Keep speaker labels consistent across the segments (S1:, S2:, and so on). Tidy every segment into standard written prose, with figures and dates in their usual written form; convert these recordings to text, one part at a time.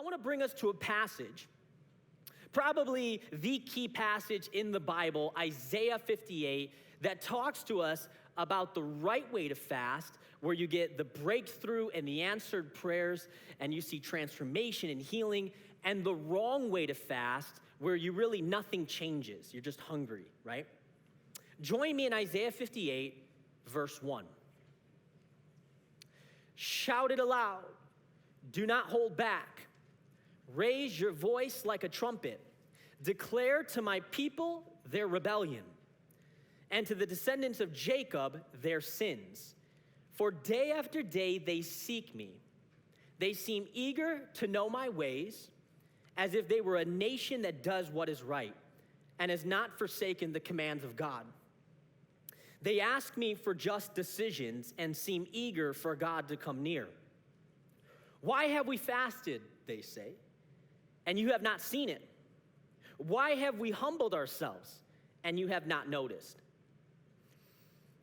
S1: want to bring us to a passage, probably the key passage in the Bible, Isaiah 58, that talks to us about the right way to fast, where you get the breakthrough and the answered prayers, and you see transformation and healing, and the wrong way to fast, where you really nothing changes. You're just hungry, right? Join me in Isaiah 58, verse 1. Shout it aloud. Do not hold back. Raise your voice like a trumpet. Declare to my people their rebellion, and to the descendants of Jacob their sins. For day after day they seek me. They seem eager to know my ways, as if they were a nation that does what is right and has not forsaken the commands of God. They ask me for just decisions and seem eager for God to come near. Why have we fasted, they say, and you have not seen it? Why have we humbled ourselves and you have not noticed?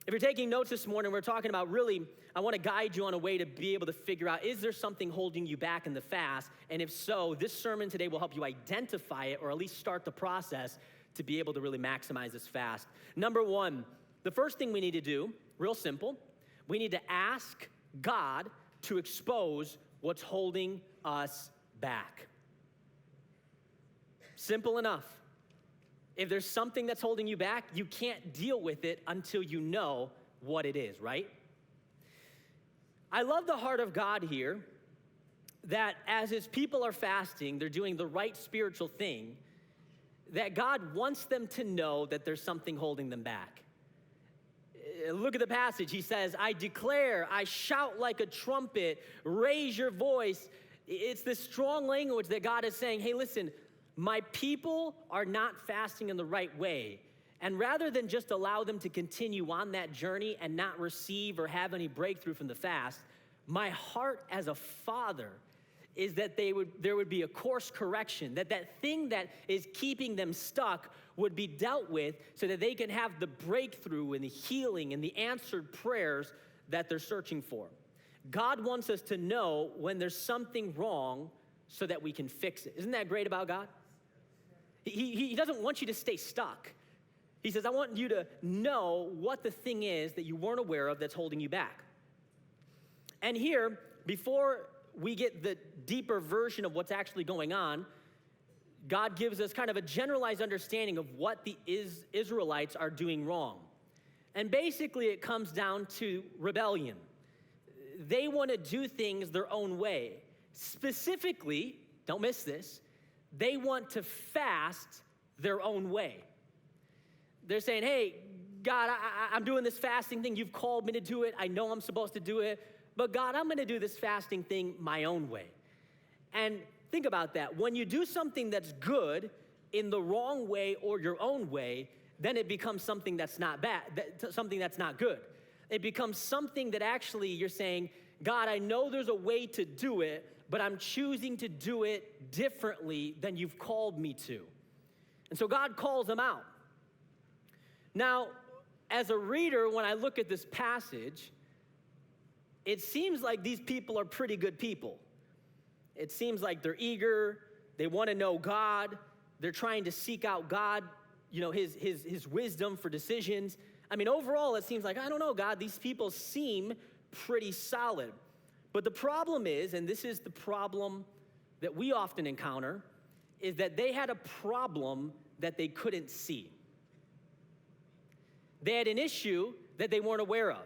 S1: If you're taking notes this morning, we're talking about really, I want to guide you on a way to be able to figure out, is there something holding you back in the fast? And if so, this sermon today will help you identify it, or at least start the process to be able to really maximize this fast. Number one, the first thing we need to do, real simple, we need to ask God to expose what's holding us back. Simple enough. If there's something that's holding you back, you can't deal with it until you know what it is, right? I love the heart of God here, that as his people are fasting, they're doing the right spiritual thing, that God wants them to know that there's something holding them back. Look at the passage. He says, I declare, I shout like a trumpet, raise your voice. It's this strong language that God is saying, hey, listen, my people are not fasting in the right way. And rather than just allow them to continue on that journey and not receive or have any breakthrough from the fast, my heart as a father is that there would be a course correction, that thing that is keeping them stuck would be dealt with so that they can have the breakthrough and the healing and the answered prayers that they're searching for. God wants us to know when there's something wrong so that we can fix it. Isn't that great about God? He doesn't want you to stay stuck. He says, I want you to know what the thing is that you weren't aware of that's holding you back. And here, before we get the deeper version of what's actually going on, God gives us kind of a generalized understanding of what the Israelites are doing wrong. And basically it comes down to rebellion. They want to do things their own way. Specifically, don't miss this, they want to fast their own way. They're saying, hey, God, I'm doing this fasting thing. You've called me to do it. I know I'm supposed to do it. But God, I'm going to do this fasting thing my own way. And think about that. When you do something that's good in the wrong way or your own way, then it becomes something that's not bad, something that's not good. It becomes something that actually you're saying, God, I know there's a way to do it, but I'm choosing to do it differently than you've called me to. And so God calls them out. Now, as a reader, when I look at this passage, it seems like these people are pretty good people. It seems like they're eager, they want to know God, they're trying to seek out God, his wisdom for decisions. I mean, overall, it seems like, I don't know, God, these people seem pretty solid. But the problem is, and this is the problem that we often encounter, is that they had a problem that they couldn't see. They had an issue that they weren't aware of.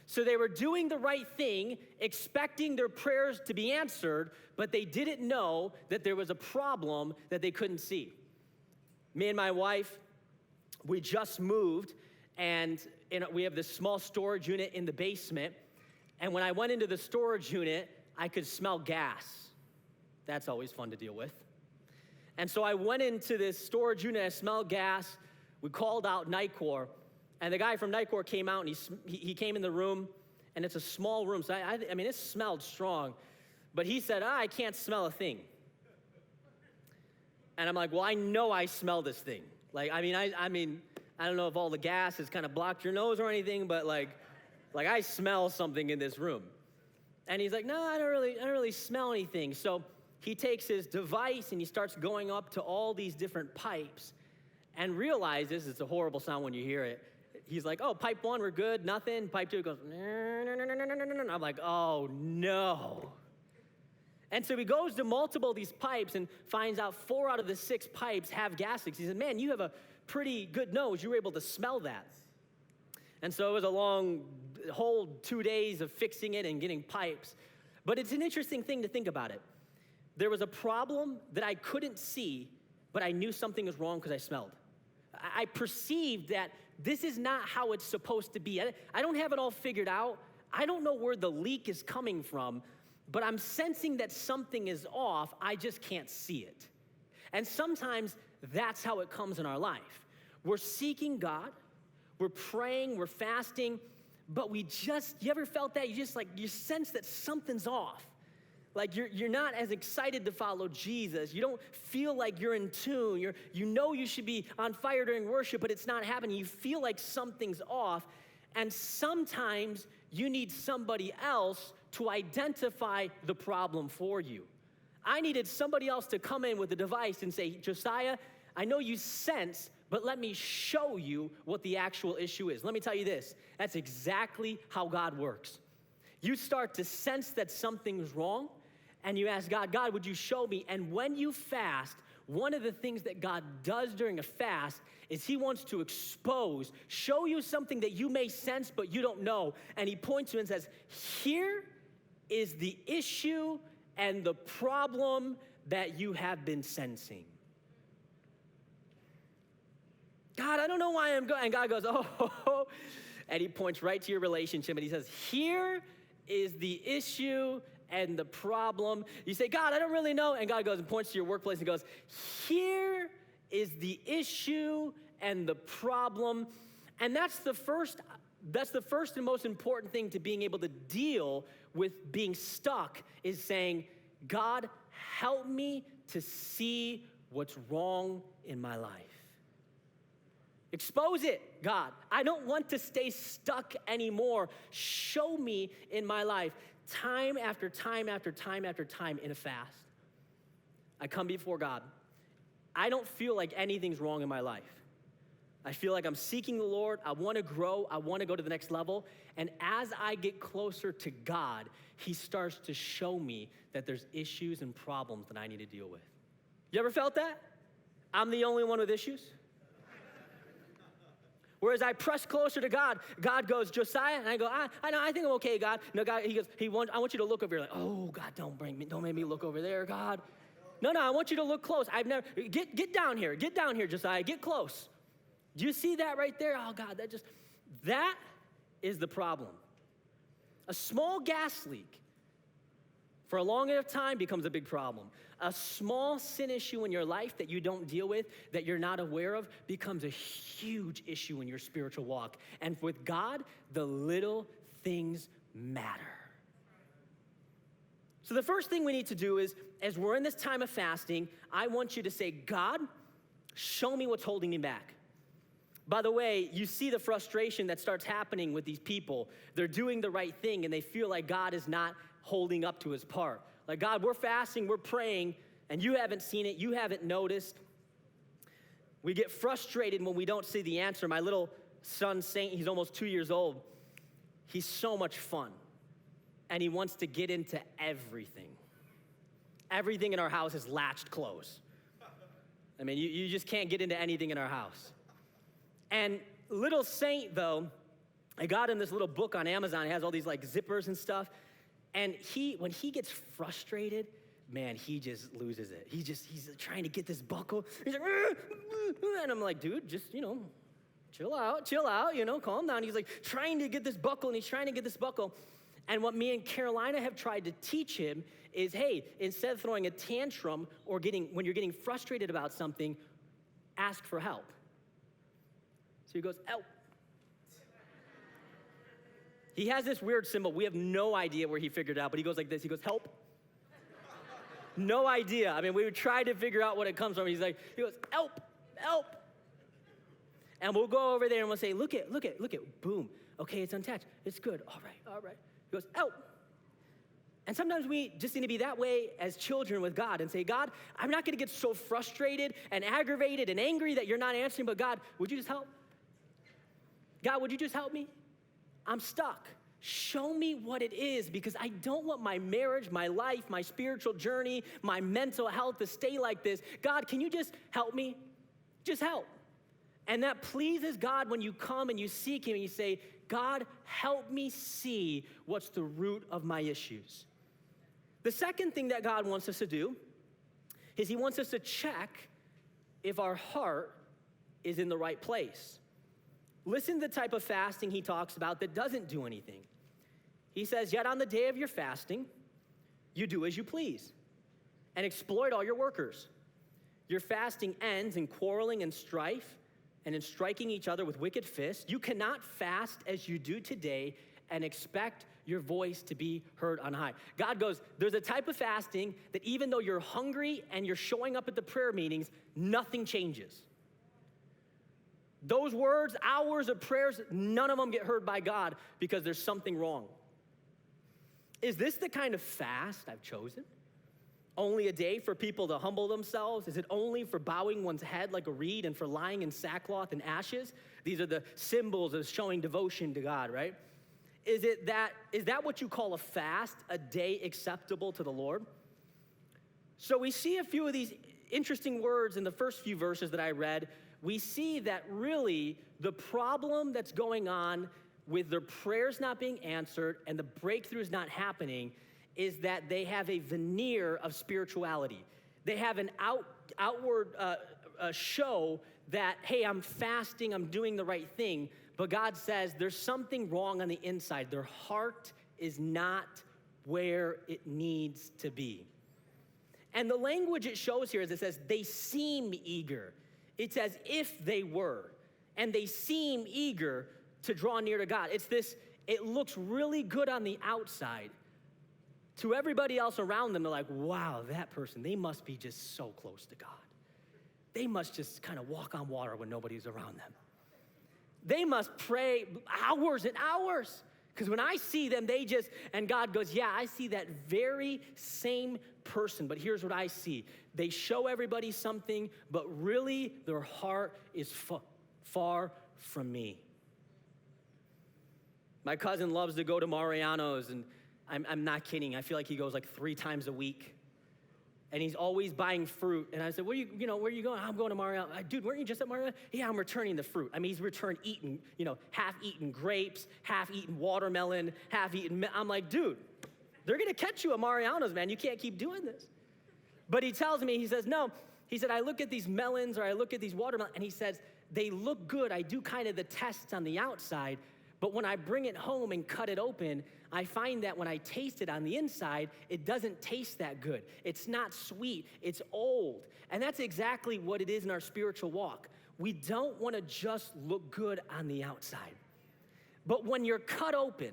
S1: So they were doing the right thing, expecting their prayers to be answered, but they didn't know that there was a problem that they couldn't see. Me and my wife, we just moved, and we have this small storage unit in the basement. And when I went into the storage unit, I could smell gas. That's always fun to deal with. And so I went into this storage unit, I smelled gas. We called out Nicor, and the guy from Nicor came out, and he came in the room, and it's a small room, so I mean, it smelled strong. But he said, I can't smell a thing. And I'm like, well, I know I smell this thing. Like, I mean, I don't know if all the gas has kind of blocked your nose or anything, but like I smell something in this room. And he's like, no, I don't really smell anything. So he takes his device and he starts going up to all these different pipes and realizes, it's a horrible sound when you hear it. He's like, oh, pipe 1, we're good, nothing. Pipe 2 goes, no. I'm like, oh, no. And so he goes to multiple of these pipes and finds out 4 out of the 6 pipes have gas leaks. He said, man, you have a pretty good nose. You were able to smell that. And so it was a long, whole 2 days of fixing it and getting pipes. But it's an interesting thing to think about it. There was a problem that I couldn't see, but I knew something was wrong because I smelled. I perceived that this is not how it's supposed to be. I don't have it all figured out. I don't know where the leak is coming from, but I'm sensing that something is off. I just can't see it. And sometimes that's how it comes in our life. We're seeking God, we're praying, we're fasting, but you ever felt that? You sense that something's off. Like you're not as excited to follow Jesus. You don't feel like you're in tune. You know you should be on fire during worship, but it's not happening. You feel like something's off. And sometimes you need somebody else to identify the problem for you. I needed somebody else to come in with a device and say, Josiah, I know you sense, but let me show you what the actual issue is. Let me tell you this. That's exactly how God works. You start to sense that something's wrong, and you ask God, God, would you show me? And when you fast, one of the things that God does during a fast is he wants to show you something that you may sense, but you don't know. And he points to it and says, here is the issue and the problem that you have been sensing. God, I don't know why I'm going. And God goes, oh, and he points right to your relationship and he says, here is the issue and the problem. You say, God, I don't really know. And God goes and points to your workplace and goes, here is the issue and the problem. And that's the first and most important thing to being able to deal with being stuck is saying, God, help me to see what's wrong in my life. Expose it, God. I don't want to stay stuck anymore. Show me in my life. Time after time after time after time in a fast, I come before God. I don't feel like anything's wrong in my life. I feel like I'm seeking the Lord. I want to grow. I want to go to the next level. And as I get closer to God, he starts to show me that there's issues and problems that I need to deal with. You ever felt that? I'm the only one with issues? Whereas I press closer to God, God goes, Josiah, and I go, I think I'm okay, God. No, God, he goes, I want you to look over here. Like, oh, God, don't make me look over there, God. No, I want you to look close. Get down here, Josiah, get close. Do you see that right there? Oh, God, that is the problem. A small gas leak for a long enough time becomes a big problem. A small sin issue in your life that you don't deal with, that you're not aware of, becomes a huge issue in your spiritual walk. And with God, the little things matter. So the first thing we need to do is, as we're in this time of fasting, I want you to say, God, show me what's holding me back. By the way, you see the frustration that starts happening with these people. They're doing the right thing, and they feel like God is not holding up to his part. Like, God, we're fasting, we're praying, and you haven't seen it, you haven't noticed. We get frustrated when we don't see the answer. My little son, Saint, he's almost 2 years old. He's so much fun, and he wants to get into everything. Everything in our house is latched closed. I mean, you just can't get into anything in our house. And little Saint, though, I got him this little book on Amazon. It has all these like zippers and stuff. And when he gets frustrated, man, he just loses it. He's trying to get this buckle. He's like, and I'm like, dude, just, chill out, calm down. He's like trying to get this buckle, and he's trying to get this buckle. And what me and Carolina have tried to teach him is, hey, instead of throwing a tantrum or when you're getting frustrated about something, ask for help. So he goes, help. He has this weird symbol. We have no idea where he figured it out, but he goes like this. He goes, help. No idea. I mean, we would try to figure out what it comes from. He goes, help. And we'll go over there and we'll say, look it. Boom. Okay, it's unattached. It's good. All right. He goes, help. And sometimes we just need to be that way as children with God and say, God, I'm not going to get so frustrated and aggravated and angry that you're not answering, but God, would you just help? God, would you just help me? I'm stuck. Show me what it is, because I don't want my marriage, my life, my spiritual journey, my mental health to stay like this. God, can you just help me? Just help. And that pleases God when you come and you seek him and you say, God, help me see what's the root of my issues. The second thing that God wants us to do is he wants us to check if our heart is in the right place. Listen to the type of fasting he talks about that doesn't do anything. He says, yet on the day of your fasting, you do as you please and exploit all your workers. Your fasting ends in quarreling and strife and in striking each other with wicked fists. You cannot fast as you do today and expect your voice to be heard on high. God goes, there's a type of fasting that even though you're hungry and you're showing up at the prayer meetings, nothing changes. Those words, hours of prayers, none of them get heard by God because there's something wrong. Is this the kind of fast I've chosen? Only a day for people to humble themselves? Is it only for bowing one's head like a reed and for lying in sackcloth and ashes? These are the symbols of showing devotion to God, right? Is that what you call a fast, a day acceptable to the Lord? So we see a few of these interesting words in the first few verses that I read. We see that really the problem that's going on with their prayers not being answered and the breakthroughs not happening is that they have a veneer of spirituality. They have an outward show that, hey, I'm fasting, I'm doing the right thing, but God says there's something wrong on the inside. Their heart is not where it needs to be. And the language it shows here is it says they seem eager. It's as if they were, and they seem eager to draw near to God. It's this, it looks really good on the outside. To everybody else around them, they're like, wow, that person, they must be just so close to God. They must just kind of walk on water when nobody's around them. They must pray hours and hours. Because when I see them, and God goes, yeah, I see that very same person, but here's what I see. They show everybody something, but really their heart is far from me. My cousin loves to go to Mariano's, and I'm not kidding. I feel like he goes like 3 times a week. And he's always buying fruit. And I said, where are you going? I'm going to Mariano. Dude, weren't you just at Mariano? Yeah, I'm returning the fruit. I mean, he's returned half-eaten grapes, half-eaten watermelon, half-eaten. I'm like, dude, they're going to catch you at Mariano's, man. You can't keep doing this. But he tells me, he says, no. He said, I look at these melons or I look at these watermelons, and he says, they look good. I do kind of the tests on the outside, but when I bring it home and cut it open, I find that when I taste it on the inside, it doesn't taste that good. It's not sweet, it's old. And that's exactly what it is in our spiritual walk. We don't want to just look good on the outside. But when you're cut open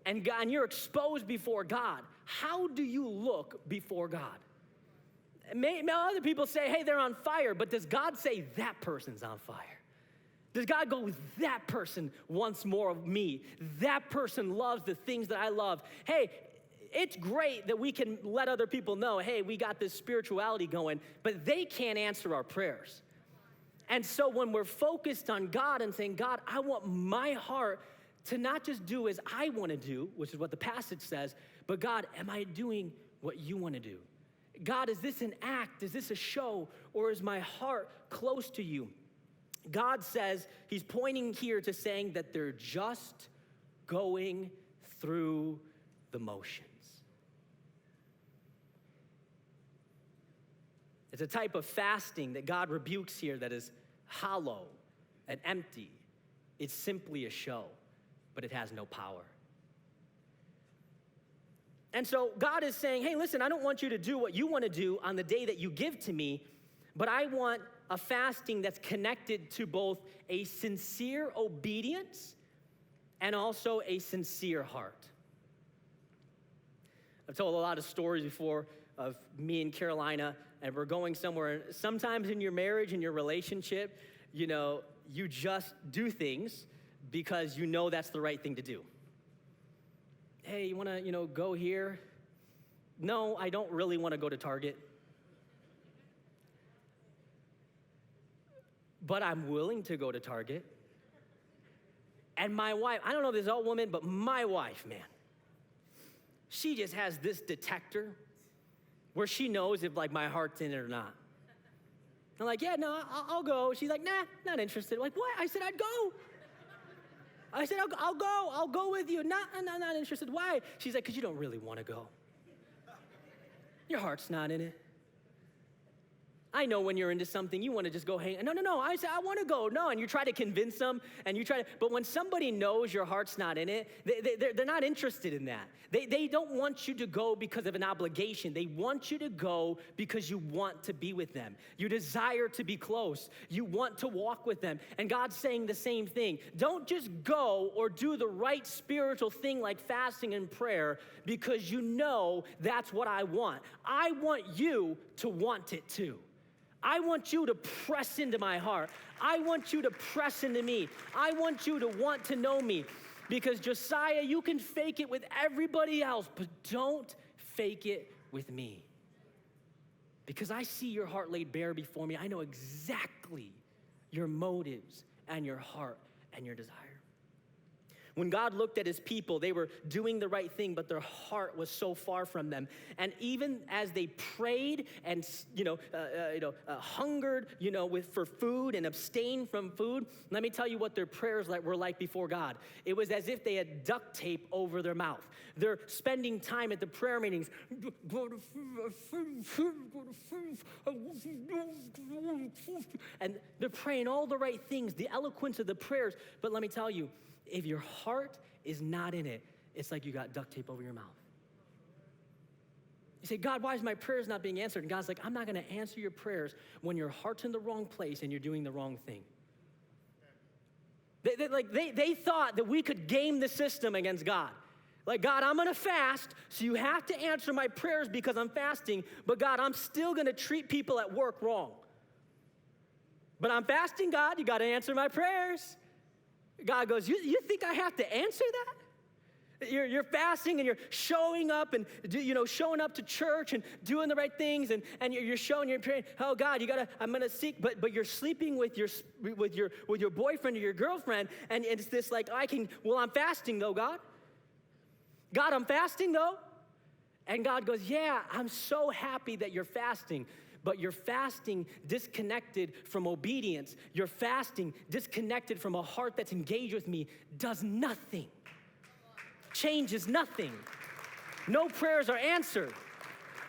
S1: and you're exposed before God, how do you look before God? Other people say, hey, they're on fire, but does God say that person's on fire? Does God go, that person wants more of me? That person loves the things that I love. Hey, it's great that we can let other people know, hey, we got this spirituality going, but they can't answer our prayers. And so when we're focused on God and saying, God, I want my heart to not just do as I want to do, which is what the passage says, but God, am I doing what you want to do? God, is this an act? Is this a show? Or is my heart close to you? God says, he's pointing here to saying that they're just going through the motions. It's a type of fasting that God rebukes here that is hollow and empty. It's simply a show, but it has no power. And so God is saying, hey, listen, I don't want you to do what you want to do on the day that you give to me, but I want a fasting that's connected to both a sincere obedience and also a sincere heart. I've told a lot of stories before of me and Carolina, and we're going somewhere. Sometimes in your marriage, in your relationship, you just do things because you know that's the right thing to do. Hey, you want to, go here? no, I don't really want to go to Target. But I'm willing to go to Target. And my wife, I don't know this old woman, but my wife, man, she just has this detector where she knows if like my heart's in it or not. I'm like, yeah, no, I'll go. She's like, nah, not interested. Like, what? I said, I'd go. I said, I'll go with you. Not interested. Why? She's like, because you don't really want to go. Your heart's not in it. I know when you're into something, you want to just go hang. No. I said, I want to go. No, and you try to convince them, but when somebody knows your heart's not in it, they're not interested in that. They don't want you to go because of an obligation. They want you to go because you want to be with them. You desire to be close. You want to walk with them. And God's saying the same thing. Don't just go or do the right spiritual thing like fasting and prayer because you know that's what I want. I want you to want it too. I want you to press into my heart. I want you to press into me. I want you to want to know me. Because Josiah, you can fake it with everybody else, but don't fake it with me. Because I see your heart laid bare before me. I know exactly your motives and your heart and your desire. When God looked at his people, they were doing the right thing, but their heart was so far from them. And even as they prayed and hungered, for food and abstained from food, let me tell you what their prayers were like before God. It was as if they had duct tape over their mouth. They're spending time at the prayer meetings. And they're praying all the right things, the eloquence of the prayers. But let me tell you, if your heart is not in it, it's like you got duct tape over your mouth. You say, God, why is my prayers not being answered? And God's like, I'm not going to answer your prayers when your heart's in the wrong place and you're doing the wrong thing. They thought that we could game the system against God. Like, God, I'm going to fast, so you have to answer my prayers because I'm fasting. But God, I'm still going to treat people at work wrong. But I'm fasting, God. You got to answer my prayers. God goes, you think I have to answer that? You're fasting and you're showing up and showing up to church and doing the right things and you're praying. Oh God, I'm gonna seek, but you're sleeping with your boyfriend or your girlfriend, and it's this like I'm fasting though, God. God, I'm fasting though, and God goes, yeah, I'm so happy that you're fasting. But you're fasting disconnected from obedience. You're fasting disconnected from a heart that's engaged with me does nothing. Changes nothing. No prayers are answered.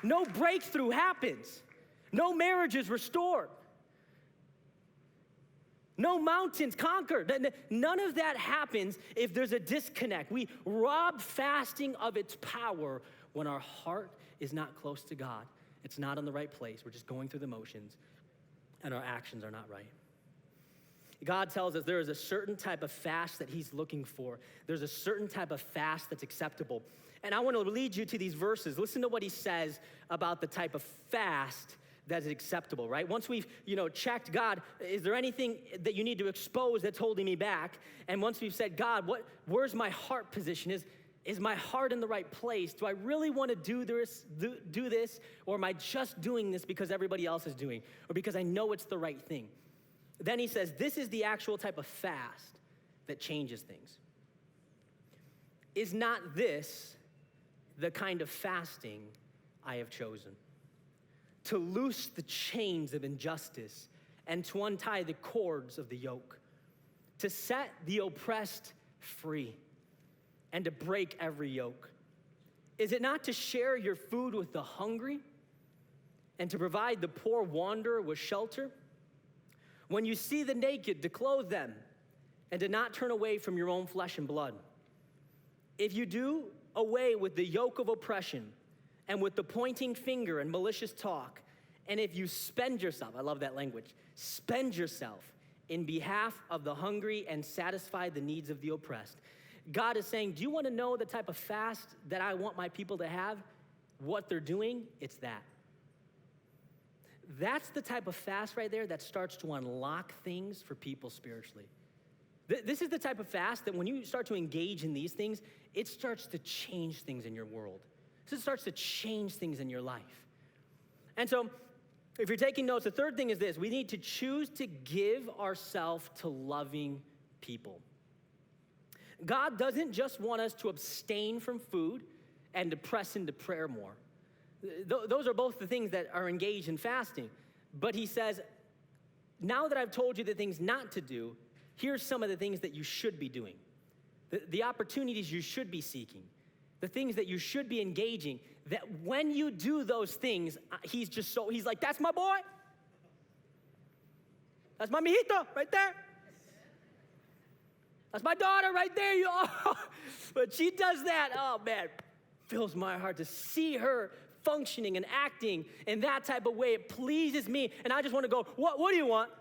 S1: No breakthrough happens. No marriage is restored. No mountains conquered. None of that happens if there's a disconnect. We rob fasting of its power when our heart is not close to God. It's not in the right place. We're just going through the motions, and our actions are not right. God tells us there is a certain type of fast that he's looking for. There's a certain type of fast that's acceptable. And I want to lead you to these verses. Listen to what he says about the type of fast that is acceptable, right? Once we've, checked, God, is there anything that you need to expose that's holding me back? And once we've said, God, where's my heart position? Is my heart in the right place? Do I really want to do this? Or am I just doing this because everybody else is doing? Or because I know it's the right thing? Then he says, this is the actual type of fast that changes things. Is not this the kind of fasting I have chosen? To loose the chains of injustice and to untie the cords of the yoke, to set the oppressed free, and to break every yoke? Is it not to share your food with the hungry and to provide the poor wanderer with shelter? When you see the naked, to clothe them and to not turn away from your own flesh and blood. If you do away with the yoke of oppression and with the pointing finger and malicious talk, and if you spend yourself, I love that language, spend yourself in behalf of the hungry and satisfy the needs of the oppressed. God is saying, do you want to know the type of fast that I want my people to have? What they're doing, it's that. That's the type of fast right there that starts to unlock things for people spiritually. This is the type of fast that when you start to engage in these things, it starts to change things in your world. So it starts to change things in your life. And so if you're taking notes, the third thing is this: we need to choose to give ourselves to loving people. God doesn't just want us to abstain from food and to press into prayer more. Those are both the things that are engaged in fasting. But he says, now that I've told you the things not to do, here's some of the things that you should be doing. The opportunities you should be seeking. The things that you should be engaging. That when you do those things, he's like, that's my boy. That's my mijito right there. That's my daughter right there. But she does that, oh man, fills my heart to see her functioning and acting in that type of way. It pleases me. And I just want to go, what do you want?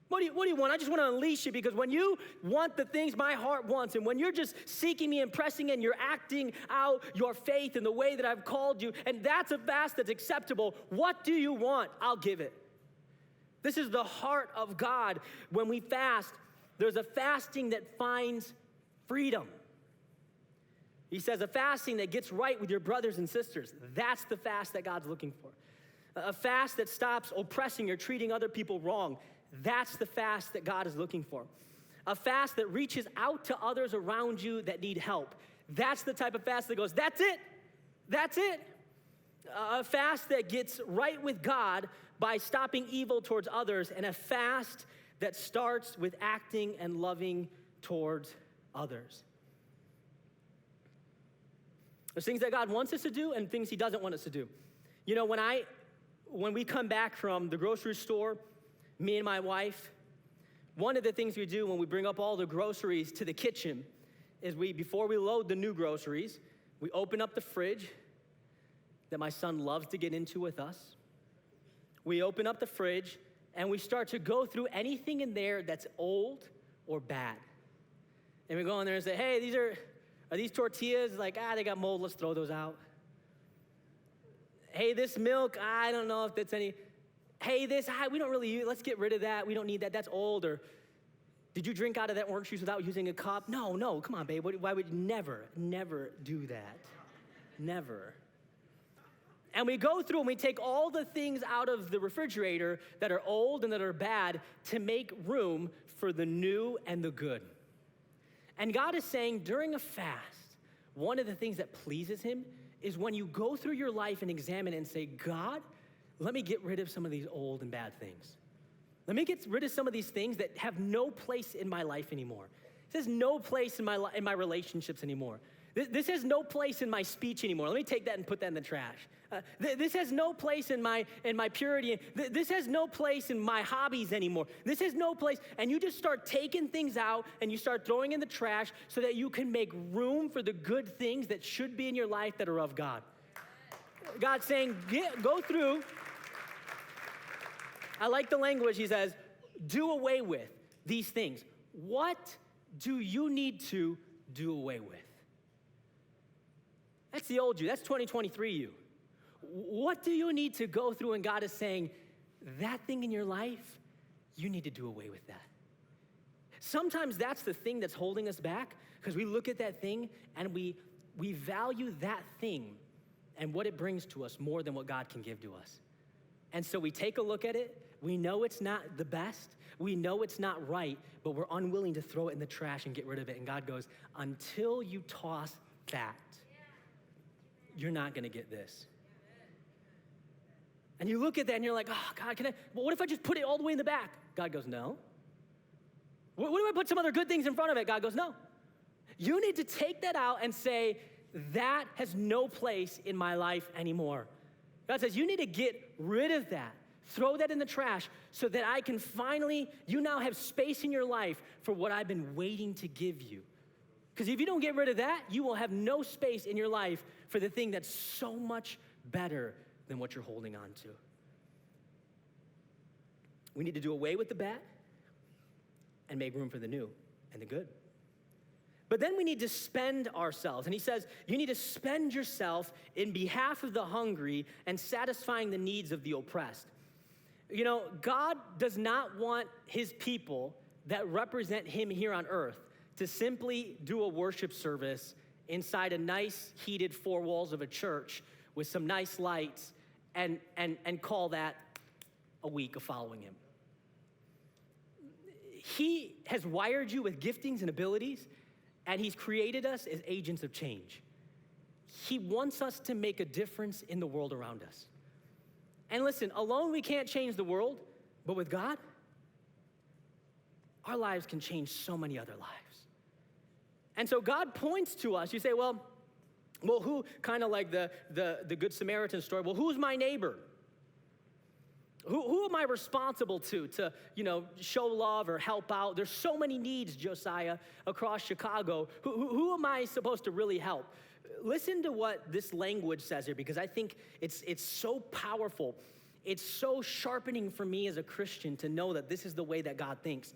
S1: What do you want? I just want to unleash you, because when you want the things my heart wants, and when you're just seeking me and pressing and you're acting out your faith in the way that I've called you, and that's a fast that's acceptable, what do you want? I'll give it. This is the heart of God. When we fast, there's a fasting that finds freedom. He says a fasting that gets right with your brothers and sisters. That's the fast that God's looking for. A fast that stops oppressing or treating other people wrong. That's the fast that God is looking for. A fast that reaches out to others around you that need help. That's the type of fast that goes, that's it. That's it. A fast that gets right with God by stopping evil towards others, and a fast that starts with acting and loving towards others. There's things that God wants us to do and things he doesn't want us to do. You know, when we come back from the grocery store, me and my wife, one of the things we do when we bring up all the groceries to the kitchen is before we load the new groceries, we open up the fridge that my son loves to get into with us. We open up the fridge and we start to go through anything in there that's old or bad. And we go in there and say, hey, are these tortillas? Like, they got mold, let's throw those out. Hey, this milk, I don't know if that's any. Hey, we don't really use, let's get rid of that. We don't need that, that's old. Or did you drink out of that orange juice without using a cup? No, come on, babe. Why would you never do that? Never. And we go through and we take all the things out of the refrigerator that are old and that are bad to make room for the new and the good. And God is saying during a fast, one of the things that pleases him is when you go through your life and examine it and say, God, let me get rid of some of these old and bad things. Let me get rid of some of these things that have no place in my life anymore. This has no place in my relationships anymore. This has no place in my speech anymore. Let me take that and put that in the trash. This has no place in my purity. This has no place in my hobbies anymore. This has no place. And you just start taking things out and you start throwing in the trash so that you can make room for the good things that should be in your life that are of God. God's saying, go through. I like the language. He says, do away with these things. What do you need to do away with? That's the old you. That's 2023 you. What do you need to go through? And God is saying, that thing in your life, you need to do away with that. Sometimes that's the thing that's holding us back, because we look at that thing and we value that thing and what it brings to us more than what God can give to us. And so we take a look at it. We know it's not the best. We know it's not right, but we're unwilling to throw it in the trash and get rid of it. And God goes, until you toss that, you're not going to get this. And you look at that and you're like, oh, God, what if I just put it all the way in the back? God goes, no. What if I put some other good things in front of it? God goes, no. You need to take that out and say, that has no place in my life anymore. God says, you need to get rid of that. Throw that in the trash so that I can finally, you now have space in your life for what I've been waiting to give you. Because if you don't get rid of that, you will have no space in your life for the thing that's so much better than what you're holding on to. We need to do away with the bad and make room for the new and the good. But then we need to spend ourselves. And he says, you need to spend yourself in behalf of the hungry and satisfying the needs of the oppressed. You know, God does not want his people that represent him here on earth to simply do a worship service inside a nice heated four walls of a church with some nice lights and call that a week of following him. He has wired you with giftings and abilities, and he's created us as agents of change. He wants us to make a difference in the world around us. And listen, alone we can't change the world, but with God, our lives can change so many other lives. And so God points to us. You say, well, who, kind of like the Good Samaritan story, well, who's my neighbor? Who am I responsible to show love or help out? There's so many needs, Josiah, across Chicago. Who am I supposed to really help? Listen to what this language says here, because I think it's so powerful. It's so sharpening for me as a Christian to know that this is the way that God thinks.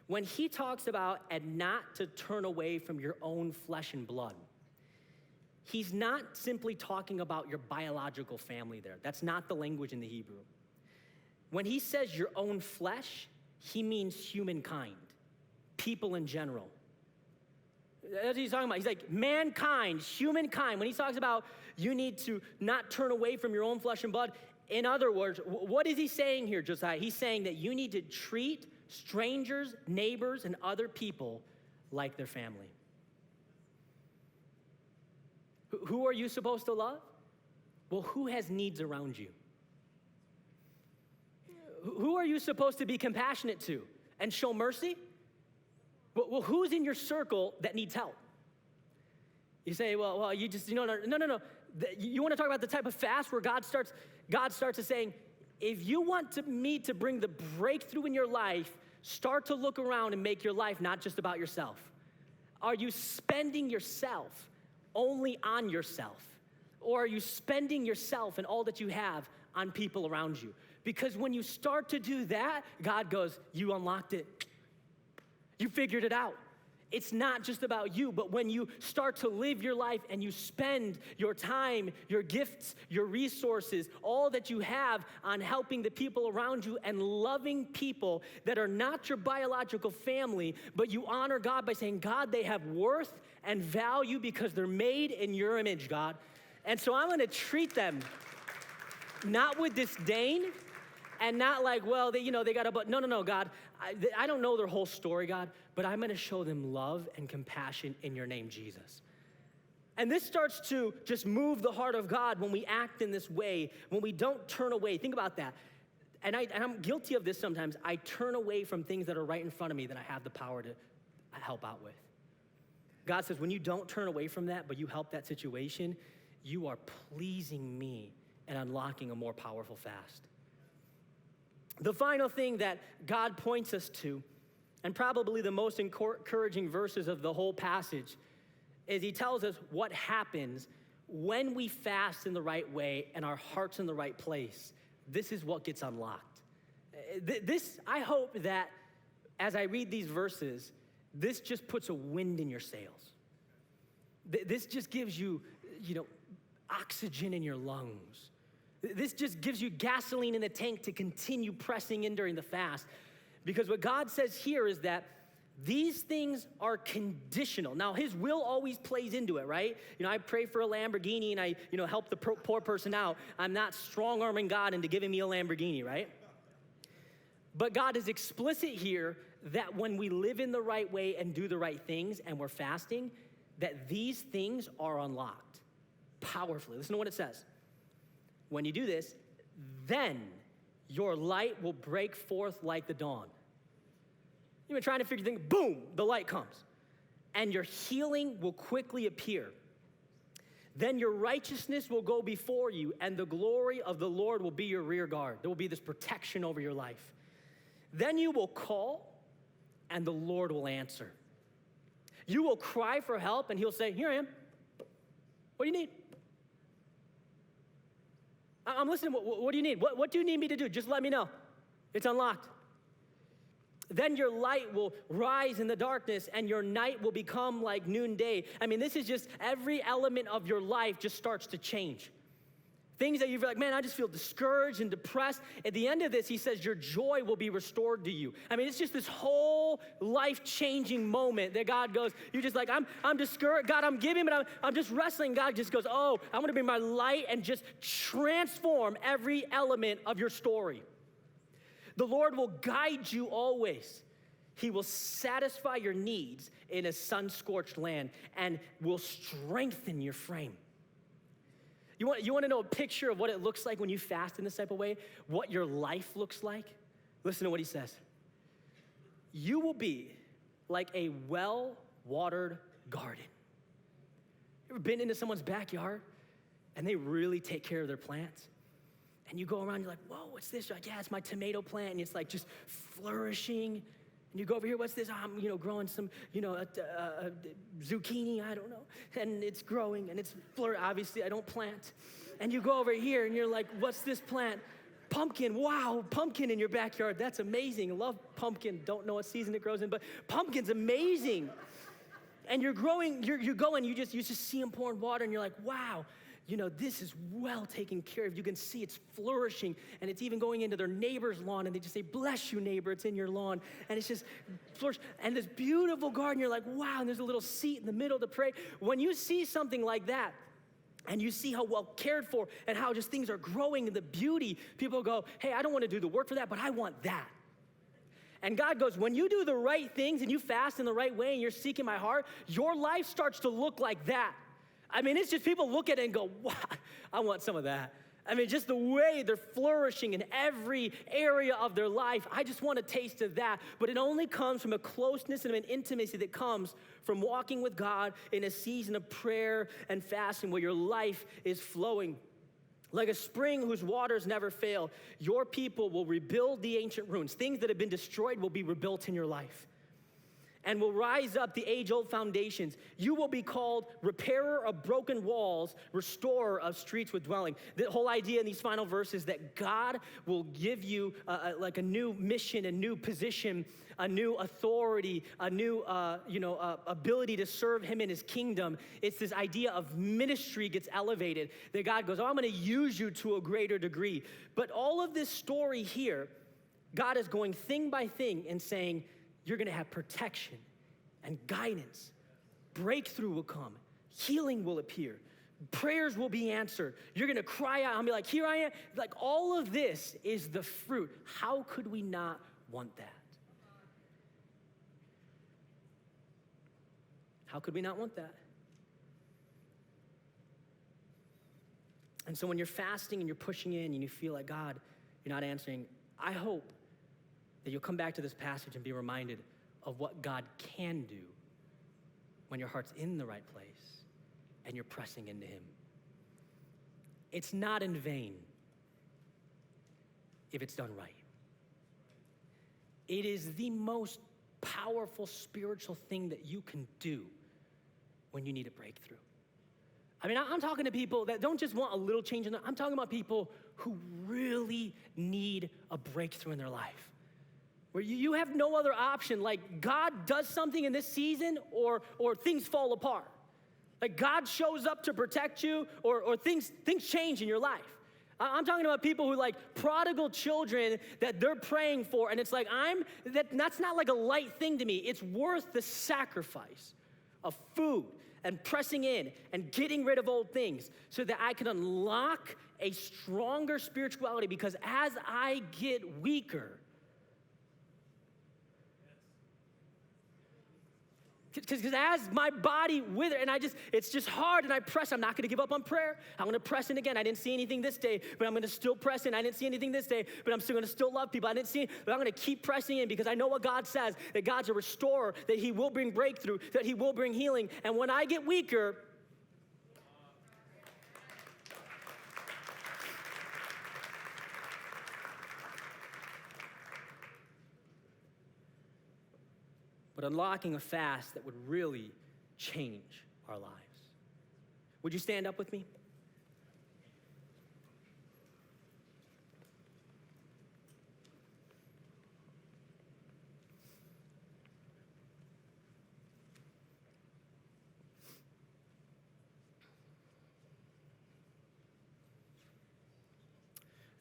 S1: When he talks about and not to turn away from your own flesh and blood, he's not simply talking about your biological family there. That's not the language in the Hebrew. When he says your own flesh, he means humankind, people in general. That's what he's talking about. He's like mankind, humankind. When he talks about you need to not turn away from your own flesh and blood, in other words, what is he saying here, Josiah? He's saying that you need to treat strangers, neighbors, and other people like their family. Who are you supposed to love? Well, who has needs around you? Who are you supposed to be compassionate to and show mercy? Well, who's in your circle that needs help? You say, well, you just, no. You want to talk about the type of fast where God starts to saying, if you want me to bring the breakthrough in your life, start to look around and make your life not just about yourself. Are you spending yourself only on yourself? Or are you spending yourself and all that you have on people around you? Because when you start to do that, God goes, you unlocked it. You figured it out. It's not just about you, but when you start to live your life and you spend your time, your gifts, your resources, all that you have on helping the people around you and loving people that are not your biological family, but you honor God by saying, God, they have worth and value because they're made in your image, God. And so I'm going to treat them not with disdain, and not like, well, they got a, but no, God, I don't know their whole story, God, but I'm going to show them love and compassion in your name, Jesus. And this starts to just move the heart of God when we act in this way, when we don't turn away. Think about that. And I'm guilty of this sometimes. I turn away from things that are right in front of me that I have the power to help out with. God says, when you don't turn away from that, but you help that situation, you are pleasing me and unlocking a more powerful fast. The final thing that God points us to, and probably the most encouraging verses of the whole passage, is he tells us what happens when we fast in the right way and our heart's in the right place. This is what gets unlocked. I hope that as I read these verses, this just puts a wind in your sails. This just gives you, oxygen in your lungs. This just gives you gasoline in the tank to continue pressing in during the fast. Because what God says here is that these things are conditional. Now, his will always plays into it, right? I pray for a Lamborghini and I, help the poor person out. I'm not strong-arming God into giving me a Lamborghini, right? But God is explicit here that when we live in the right way and do the right things and we're fasting, that these things are unlocked powerfully. Listen to what it says. When you do this, then your light will break forth like the dawn. You've been trying to figure things, boom, the light comes. And your healing will quickly appear. Then your righteousness will go before you, and the glory of the Lord will be your rear guard. There will be this protection over your life. Then you will call, and the Lord will answer. You will cry for help, and he'll say, here I am. What do you need? I'm listening. What do you need? What do you need me to do? Just let me know. It's unlocked. Then your light will rise in the darkness and your night will become like noonday. I mean, this is just every element of your life just starts to change. Things that you feel like, man, I just feel discouraged and depressed. At the end of this, he says, your joy will be restored to you. I mean, it's just this whole life-changing moment that God goes, you're just like, I'm discouraged. God, I'm giving, but I'm just wrestling. God just goes, oh, I'm going to bring my light and just transform every element of your story. The Lord will guide you always. He will satisfy your needs in a sun-scorched land and will strengthen your frame. You want to know a picture of what it looks like when you fast in this type of way? What your life looks like? Listen to what he says. You will be like a well-watered garden. You ever been into someone's backyard and they really take care of their plants? And you go around, you're like, whoa, what's this? You're like, yeah, it's my tomato plant, and it's like just flourishing. And you go over here, what's this? I'm, growing some, zucchini, I don't know. And it's growing, and it's flourishing. Obviously, I don't plant. And you go over here, and you're like, what's this plant? Pumpkin, wow, pumpkin in your backyard. That's amazing. I love pumpkin. Don't know what season it grows in, but pumpkin's amazing. And you're growing, you go, and you just see them pouring water, and you're like, wow. This is well taken care of. You can see it's flourishing, and it's even going into their neighbor's lawn, and they just say, bless you, neighbor, it's in your lawn. And it's just flourish. And this beautiful garden, you're like, wow, and there's a little seat in the middle to pray. When you see something like that, and you see how well cared for and how just things are growing and the beauty, people go, hey, I don't want to do the work for that, but I want that. And God goes, when you do the right things and you fast in the right way and you're seeking my heart, your life starts to look like that. I mean, it's just people look at it and go, wow, I want some of that. I mean, just the way they're flourishing in every area of their life. I just want a taste of that. But it only comes from a closeness and an intimacy that comes from walking with God in a season of prayer and fasting where your life is flowing. Like a spring whose waters never fail, your people will rebuild the ancient ruins. Things that have been destroyed will be rebuilt in your life. And will rise up the age-old foundations. You will be called repairer of broken walls, restorer of streets with dwelling. The whole idea in these final verses that God will give you like a new mission, a new position, a new authority, a new ability to serve him in his kingdom. It's this idea of ministry gets elevated. That God goes, oh, I'm going to use you to a greater degree. But all of this story here, God is going thing by thing and saying, you're going to have protection and guidance. Breakthrough will come. Healing will appear. Prayers will be answered. You're going to cry out and be like, here I am. Like all of this is the fruit. How could we not want that? How could we not want that? And so when you're fasting and you're pushing in and you feel like, God, you're not answering, I hope that you'll come back to this passage and be reminded of what God can do when your heart's in the right place and you're pressing into him. It's not in vain if it's done right. It is the most powerful spiritual thing that you can do when you need a breakthrough. I mean, I'm talking to people that don't just want a little change in their, I'm talking about people who really need a breakthrough in their life. Where you have no other option. Like God does something in this season or things fall apart. Like God shows up to protect you or things change in your life. I'm talking about people who like prodigal children that they're praying for, and it's like that's not like a light thing to me. It's worth the sacrifice of food and pressing in and getting rid of old things so that I can unlock a stronger spirituality, because as I get weaker, because as my body withers, and it's just hard, and I press. I'm not going to give up on prayer. I'm going to press in again. I didn't see anything this day, but I'm going to still press in. I didn't see anything this day, but I'm still going to still love people. I didn't see, but I'm going to keep pressing in because I know what God says, that God's a restorer, that he will bring breakthrough, that he will bring healing. And when I get weaker, but unlocking a fast that would really change our lives. Would you stand up with me?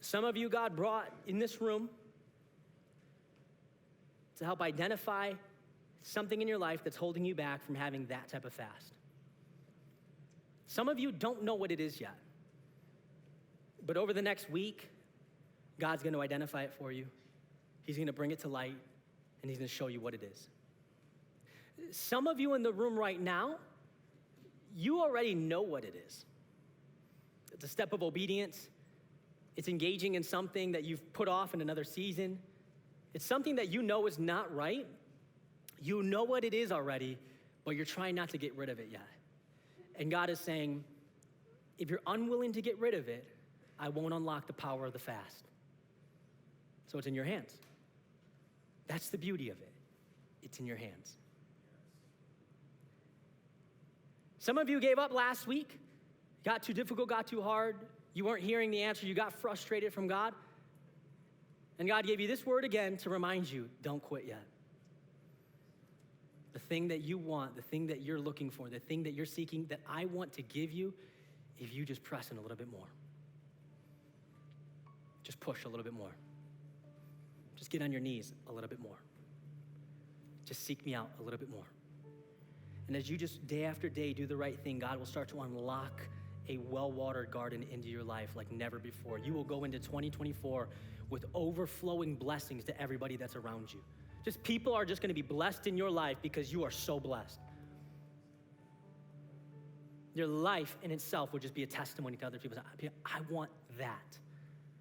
S1: Some of you God brought in this room to help identify something in your life that's holding you back from having that type of fast. Some of you don't know what it is yet. But over the next week, God's gonna identify it for you. He's gonna bring it to light, and he's gonna show you what it is. Some of you in the room right now, you already know what it is. It's a step of obedience. It's engaging in something that you've put off in another season. It's something that you know is not right. You know what it is already, but you're trying not to get rid of it yet. And God is saying, if you're unwilling to get rid of it, I won't unlock the power of the fast. So it's in your hands. That's the beauty of it. It's in your hands. Some of you gave up last week. Got too difficult, got too hard. You weren't hearing the answer. You got frustrated from God. And God gave you this word again to remind you, don't quit yet. The thing that you want, the thing that you're looking for, the thing that you're seeking, that I want to give you, if you just press in a little bit more. Just push a little bit more. Just get on your knees a little bit more. Just seek me out a little bit more. And as you just day after day do the right thing, God will start to unlock a well-watered garden into your life like never before. You will go into 2024 with overflowing blessings to everybody that's around you. Just people are just gonna be blessed in your life because you are so blessed. Your life in itself will just be a testimony to other people. I want that.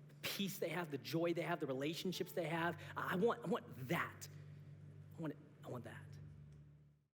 S1: The peace they have, the joy they have, the relationships they have. I want that. I want that.